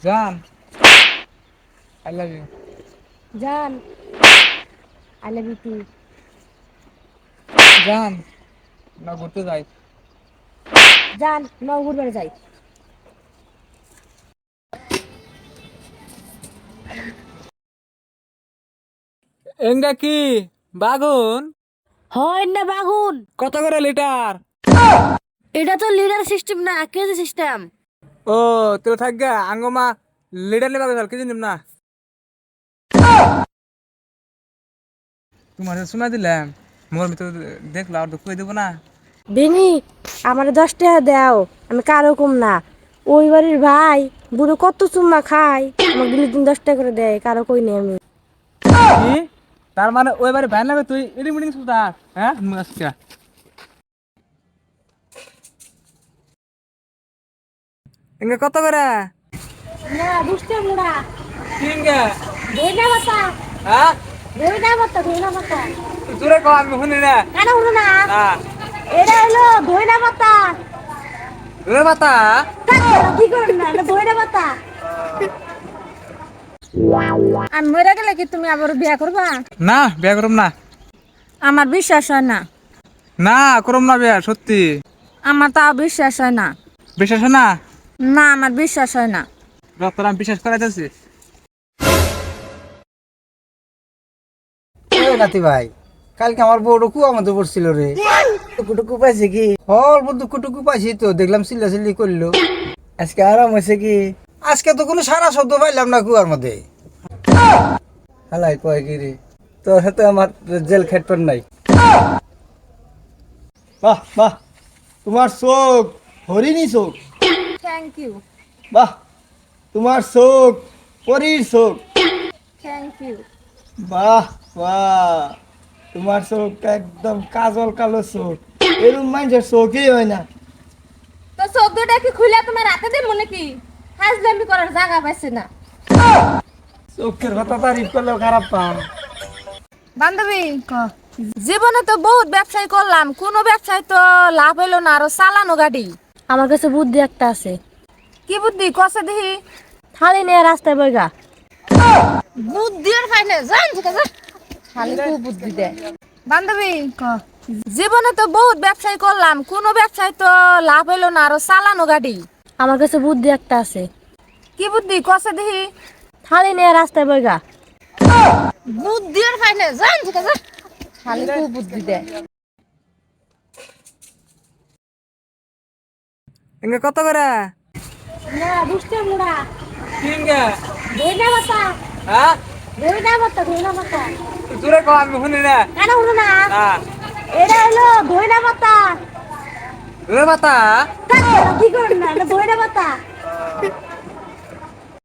জান, I love you. জান, I love you two. জান, না ঘুরতে যাই। জান, নগর বাড়ি যাই। এঙ্গা কি বাগুন? হয় না বাগুন। কত করে লিটার? এটা তো লিডার সিস্টেম না, কেজি সিস্টেম। ও তোর থাকগা আঙ্গমা লিটার নেবা গেল কিছু নিম না। তোমার শোনা দিলাম মোর ভিতর দেখলো আর দুঃখ দেবো না। বিনি, আমার 10 টাকা দাও, আমি কারো কম না। ওই বাড়ির ভাই বুড়ো কত চুম্মা খায়, আমার দিলে দিন 10 টাকা করে দেয়, কারো কই নেই আমি। কি তার মানে ওই বারে ভ্যান লাগবে তুই ইডিং মিটিং সুদার হ্যাঁ আচ্ছা। এঙ্গা কত করে? না বুঝতে মোড়া কিঙ্গা ধইনা পাতা, হ্যাঁ ধইনা পাতা, ধইনা পাতা। জোরে কও আমি শুনি না। কেন হলো না? হ্যাঁ এটা হলো ধইনা পাতা। রে মাতা। কি করেন না, এটা ধইনা পাতা। আমি মরে গেলে কি তুমি আবার বিয়া করবা? না বিয়া করুম না। আমার বিশ্বাস হয় না। না করুম না বিয়া সত্যি। আমার তাও বিশ্বাস হয় না। বিশ্বাস হয় না? না, আমার বিশ্বাস হয় না। ডক্টর আমি বিশ্বাস করাইতেছি। ওই নাতি ভাই, কালকে আমার বউ কুয়া মতো পড়ছিল রে। টুকু পাইছে কি অল্প টুকু পাইছি তো দেখলাম চিল্লা করলো। আজকে আরাম হয়েছে কি, আজকে তো কোনো সারা শব্দ পাইলাম না কুয়ার মধ্যে। হালাই কয় কি রে, তোর সাথে আমার জেল খেটপেন নাই। বাহ বাহ, তোমার চোখ হরিণী চোখ। Thank you. বাহ, তোমার চোখ পরীর চোখ। Thank you. বাহ বাহ, তোমার চোখটা একদম কাজল কালো চোখ, এরকম মানুষের চোখই হয় না। তো চোখ দুটা কি খুলে তোমার রাতে দেবো নাকি? হাজলামি করার জায়গা পাইছে না। চোখের কথা তারিফ করলেও খারাপ পাম। বান্ধবী, জীবনে তো বহুত ব্যবসায় করলাম, কোনো ব্যবসায় তো লাভ হইলো না, আরো চালানো গাড়ি। আমার কাছে বুদ্ধি একটা আছে। কি বুদ্ধি কষে দেখি? থালি নিয়ে রাস্তায় বইগা। বুদ্ধি আর পাইলে জান ঠিক আছে, খালি খুব বুদ্ধি দেয়। বান্ধবী, জীবনে তো বহুত ব্যবসায় করলাম, কোনো ব্যবসায় তো লাভ হইলো না, আরো চালানো গাড়ি। আমার কাছে বুদ্ধি একটা আছে। কি বুদ্ধি কষে দেখি? থালি নিয়ে রাস্তায় বইগা। বুদ্ধি আর পাইলে জান ঠিক আছে, খালি খুব বুদ্ধি দেয়। এঙ্গা কত করে? না বুঝতে মোড়া কিঙ্গা ধইনা পাতা, হ্যাঁ ধইনা পাতা, ধইনা পাতা। জোরে কও আমি শুনি না। কেন হলো না? হ্যাঁ এটা হলো ধইনা পাতা। রে মাতা। কি করেন না, এটা ধইনা পাতা।